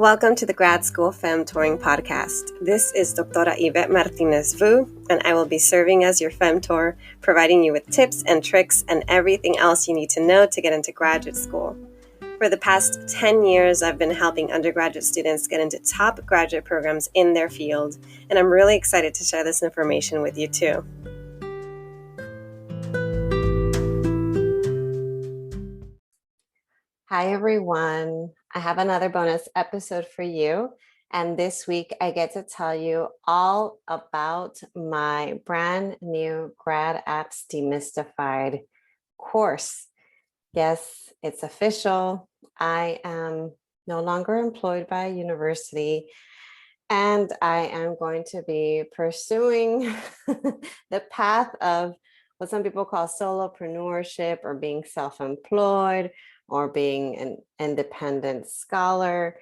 Welcome to the Grad School Femtoring Podcast. This is Doctora Yvette Martinez-Vu, and I will be serving as your femtor, providing you with tips and tricks and everything else you need to know to get into graduate school. For the past 10 years, I've been helping undergraduate students get into top graduate programs in their field, and I'm really excited to share this information with you too. Hi everyone, I have another bonus episode for you, and this week I get to tell you all about my brand new Grad Apps Demystified course. Yes, it's official. I am no longer employed by a university, and I am going to be pursuing the path of what some people call solopreneurship or being self-employed, or being an independent scholar,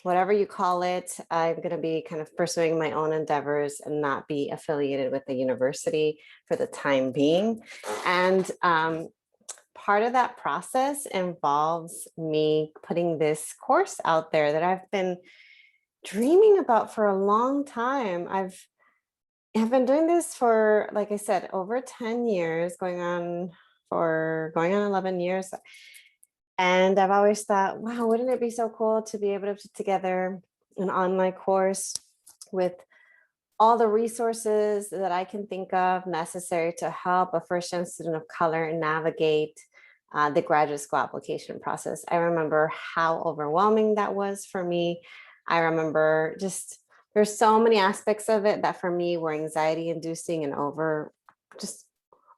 whatever you call it. I'm going to be kind of pursuing my own endeavors and not be affiliated with the university for the time being. And part of that process involves me putting this course out there that I've been dreaming about for a long time. I've been doing this for, like I said, over 10 years, going on 11 years. And I've always thought, wow, wouldn't it be so cool to be able to put together an online course with all the resources that I can think of necessary to help a first-gen student of color navigate the graduate school application process. I remember how overwhelming that was for me. I remember there's so many aspects of it that for me were anxiety inducing and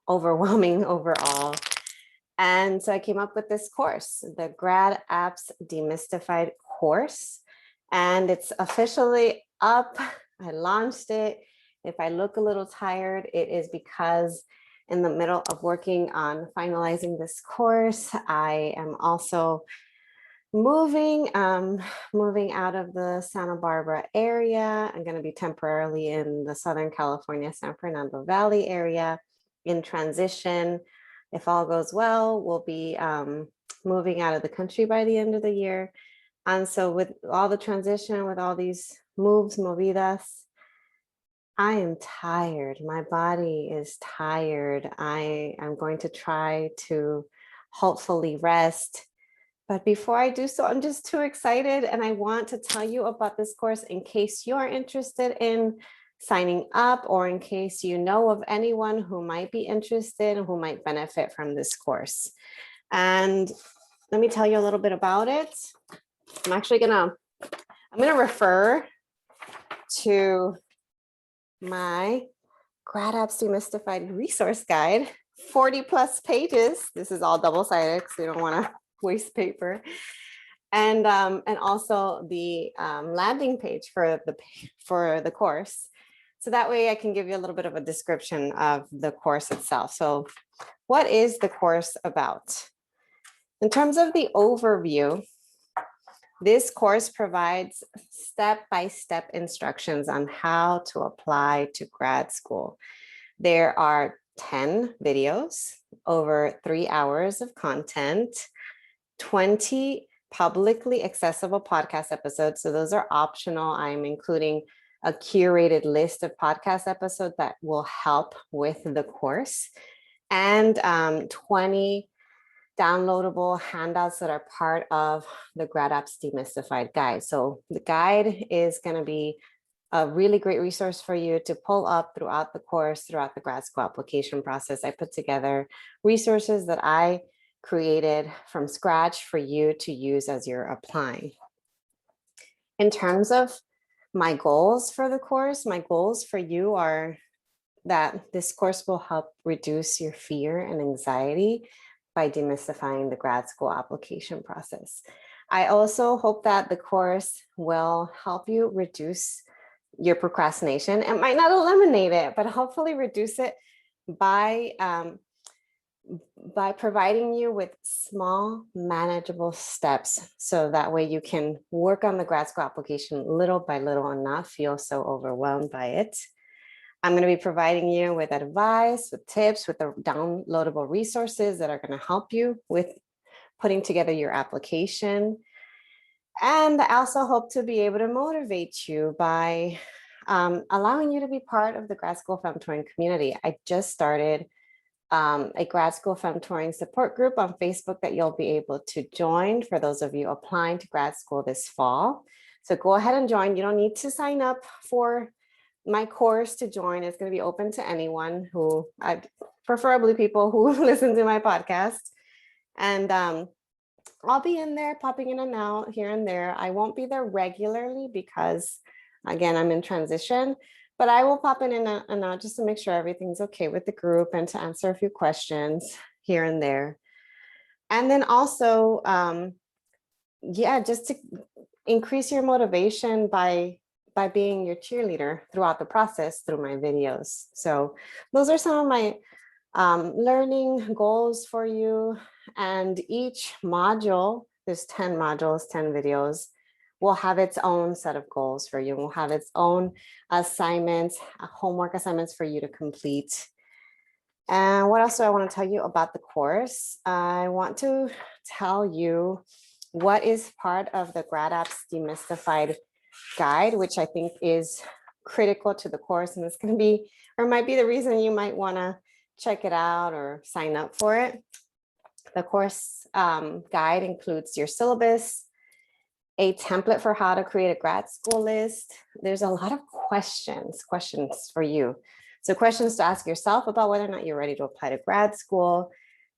overwhelming overall. And so I came up with this course, the Grad Apps Demystified course, and it's officially up. I launched it. If I look a little tired, it is because in the middle of working on finalizing this course, I am also moving out of the Santa Barbara area. I'm going to be temporarily in the Southern California, San Fernando Valley area in transition. If all goes well, we'll be moving out of the country by the end of the year. And so with all the transition, with all these movidas, I am tired. My body is tired. I am going to try to hopefully rest. But before I do so, I'm just too excited. And I want to tell you about this course in case you're interested in signing up, or in case you know of anyone who might be interested and who might benefit from this course. And let me tell you a little bit about it. I'm gonna refer to my Grad Apps Demystified resource guide, 40 plus pages. This is all double-sided because we don't want to waste paper. And also the landing page for the course. So that way I can give you a little bit of a description of the course itself. So what is the course about? In terms of the overview, this course provides step-by-step instructions on how to apply to grad school. There are 10 videos, over 3 hours of content, 20 publicly accessible podcast episodes. So those are optional. I'm including a curated list of podcast episodes that will help with the course, and 20 downloadable handouts that are part of the Grad Apps Demystified guide. So the guide is going to be a really great resource for you to pull up throughout the course, throughout the grad school application process. I put together resources that I created from scratch for you to use as you're applying. In terms of my goals for the course, my goals for you are that this course will help reduce your fear and anxiety by demystifying the grad school application process. I also hope that the course will help you reduce your procrastination. It might not eliminate it, but hopefully reduce it by providing you with small, manageable steps, so that way you can work on the grad school application little by little and not feel so overwhelmed by it. I'm going to be providing you with advice, with tips, with the downloadable resources that are going to help you with putting together your application. And I also hope to be able to motivate you by allowing you to be part of the Grad School Femtoring community. I just started a Grad School Femtoring support group on Facebook that you'll be able to join for those of you applying to grad school this fall. So go ahead and join. You don't need to sign up for my course to join. It's going to be open to anyone who, preferably people who listen to my podcast. And I'll be in there popping in and out here and there. I won't be there regularly because, again, I'm in transition, but I will pop in and out just to make sure everything's okay with the group and to answer a few questions here and there. And then also, just to increase your motivation by being your cheerleader throughout the process through my videos. So those are some of my learning goals for you. And each module, there's 10 modules, 10 videos, will have its own set of goals for you. Will have its own assignments, homework assignments for you to complete. And what else do I want to tell you about the course? I want to tell you what is part of the Grad Apps Demystified guide, which I think is critical to the course. And it's going to be, or might be the reason you might want to check it out or sign up for it. The course guide includes your syllabus, a template for how to create a grad school list. There's a lot of questions for you. So questions to ask yourself about whether or not you're ready to apply to grad school.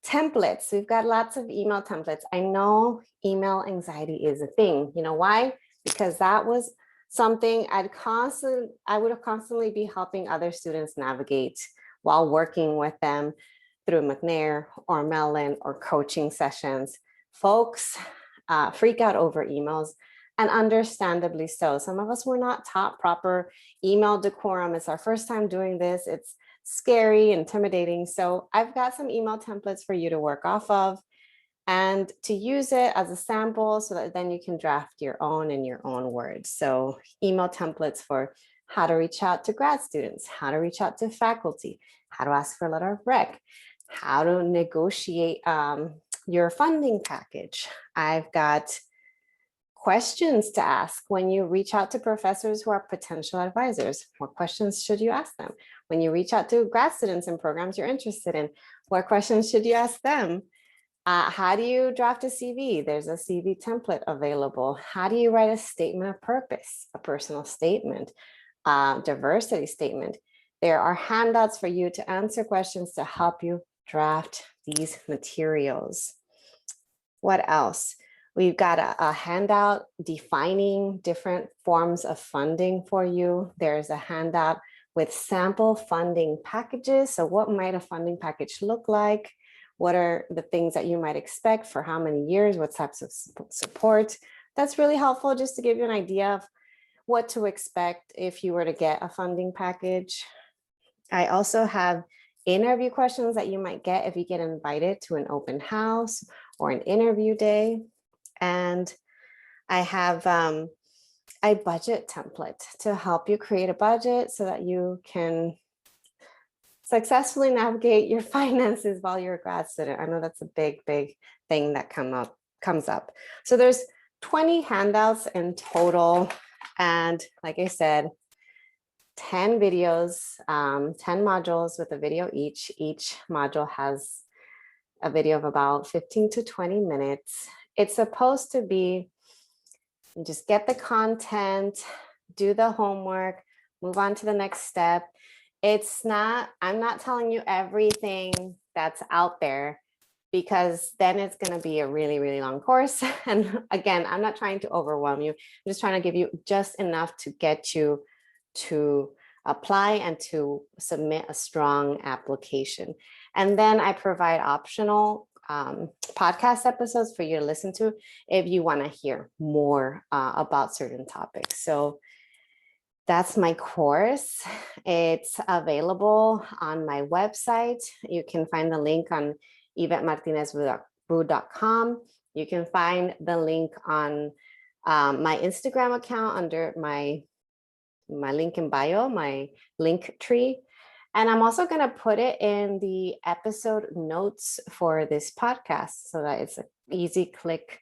Templates, we've got lots of email templates. I know email anxiety is a thing. You know why? Because that was something I would constantly be helping other students navigate while working with them through McNair or Mellon or coaching sessions. Folks freak out over emails, and understandably so. Some of us were not taught proper email decorum. It's our first time doing this. It's scary, intimidating. So I've got some email templates for you to work off of and to use it as a sample so that then you can draft your own in your own words. So email templates for how to reach out to grad students, how to reach out to faculty, how to ask for a letter of rec, how to negotiate your funding package. I've got questions to ask when you reach out to professors who are potential advisors. What questions should you ask them? When you reach out to grad students in programs you're interested in, what questions should you ask them? How do you draft a CV? There's a CV template available. How do you write a statement of purpose, a personal statement, diversity statement? There are handouts for you to answer questions to help you draft these materials. What else? We've got a handout defining different forms of funding for you. There's a handout with sample funding packages. So what might a funding package look like? What are the things that you might expect for how many years? What types of support? That's really helpful just to give you an idea of what to expect if you were to get a funding package. I also have interview questions that you might get if you get invited to an open house or an interview day. And I have a budget template to help you create a budget so that you can successfully navigate your finances while you're a grad student. I know that's a big thing that comes up. So there's 20 handouts in total. And like I said, 10 videos, 10 modules with a video each. Each module has a video of about 15 to 20 minutes. It's supposed to be, you just get the content, do the homework, move on to the next step. I'm not telling you everything that's out there, because then it's going to be a really long course. And again, I'm not trying to overwhelm you. I'm just trying to give you just enough to get you to apply and to submit a strong application. And then I provide optional podcast episodes for you to listen to if you want to hear more about certain topics. So that's my course. It's available on my website. You can find the link on YvetteMartinezBoo.com. You can find the link on my Instagram account under my link in bio, my link tree. And I'm also going to put it in the episode notes for this podcast so that it's an easy click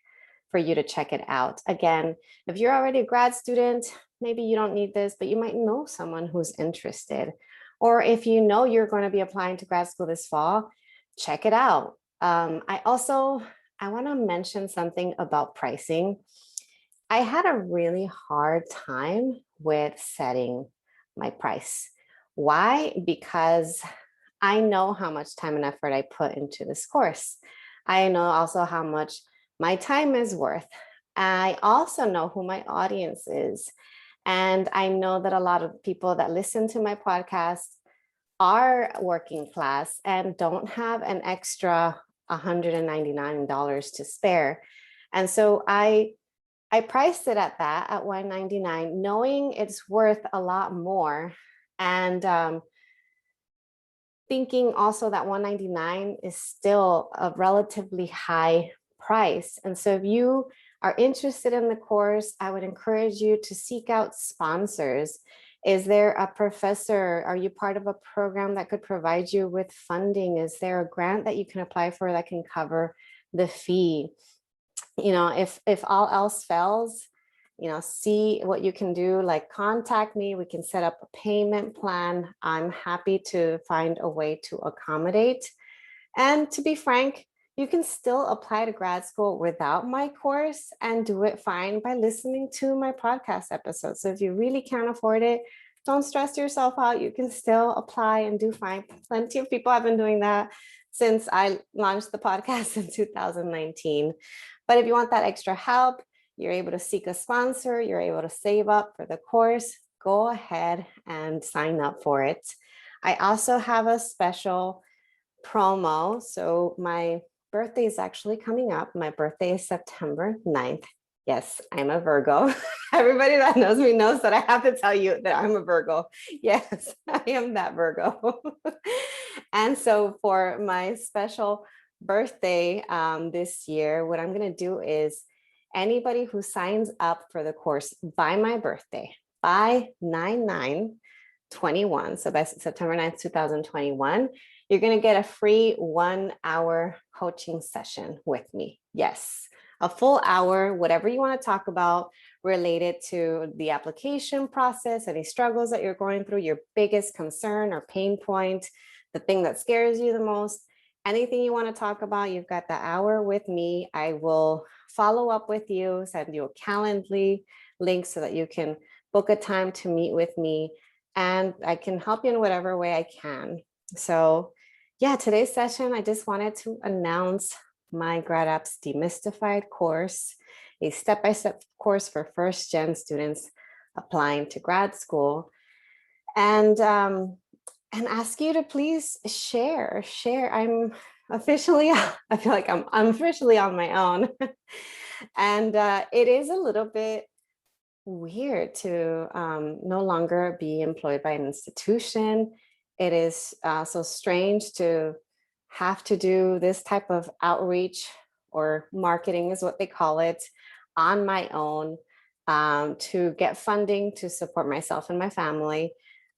for you to check it out. Again, if you're already a grad student, maybe you don't need this, but you might know someone who's interested. Or if you know you're going to be applying to grad school this fall, check it out. I want to mention something about pricing. I had a really hard time with setting my price. Why? Because I know how much time and effort I put into this course. I know also how much my time is worth. I also know who my audience is. And I know that a lot of people that listen to my podcast are working class and don't have an extra $199 to spare. And so I priced it at that, at $199, knowing it's worth a lot more. And thinking also that $199 is still a relatively high price. And so if you are interested in the course, I would encourage you to seek out sponsors. Is there a professor? Are you part of a program that could provide you with funding? Is there a grant that you can apply for that can cover the fee? If all else fails, see what you can do, like contact me. We can set up a payment plan. I'm happy to find a way to accommodate. And to be frank, you can still apply to grad school without my course and do it fine by listening to my podcast episodes. So if you really can't afford it, don't stress yourself out. You can still apply and do fine. Plenty of people have been doing that since I launched the podcast in 2019. But if you want that extra help, you're able to seek a sponsor, you're able to save up for the course, go ahead and sign up for it. I also have a special promo. So my birthday is actually coming up. My birthday is September 9th. Yes, I'm a Virgo. Everybody that knows me knows that I have to tell you that I'm a Virgo. Yes, I am that Virgo. And so for my special birthday this year, what I'm going to do is anybody who signs up for the course by my birthday, by 9/9/21, so by September 9th, 2021, you're going to get a free 1-hour coaching session with me. Yes, a full hour, whatever you want to talk about related to the application process, any struggles that you're going through, your biggest concern or pain point, the thing that scares you the most, anything you want to talk about, you've got the hour with me. I will follow up with you, send you a Calendly link so that you can book a time to meet with me, and I can help you in whatever way I can. So yeah, today's session, I just wanted to announce my Grad Apps Demystified course, a step-by-step course for first-gen students applying to grad school. And ask you to please share. I'm officially, I feel like I'm officially on my own. And it is a little bit weird to no longer be employed by an institution. It is so strange to have to do this type of outreach, or marketing is what they call it, on my own to get funding to support myself and my family.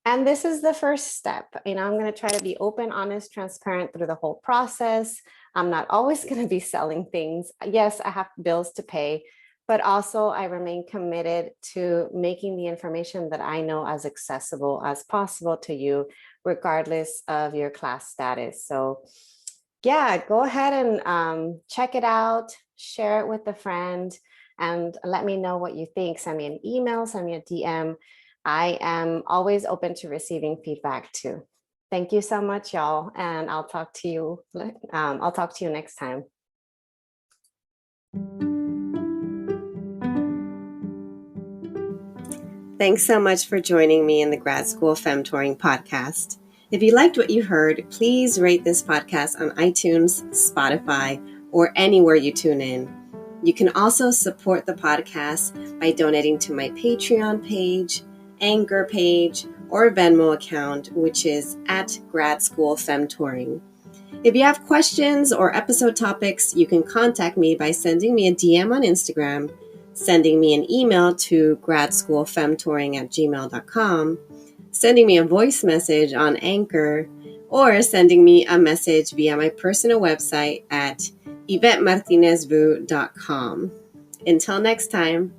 And this is the first step. I'm going to try to be open, honest, transparent through the whole process. I'm not always going to be selling things. Yes, I have bills to pay, but also I remain committed to making the information that I know as accessible as possible to you, regardless of your class status. So yeah, go ahead and check it out, share it with a friend, and let me know what you think. Send me an email, send me a DM. I am always open to receiving feedback too. Thank you so much, y'all. And I'll talk to you next time. Thanks so much for joining me in the Grad School Femtoring Podcast. If you liked what you heard, please rate this podcast on iTunes, Spotify, or anywhere you tune in. You can also support the podcast by donating to my Patreon page, Anchor page, or Venmo account, which is at Grad School Femtoring. If you have questions or episode topics, you can contact me by sending me a DM on Instagram, sending me an email to gradschoolfemtoring@gmail.com, sending me a voice message on Anchor, or sending me a message via my personal website at YvetteMartinezvu.com. Until next time.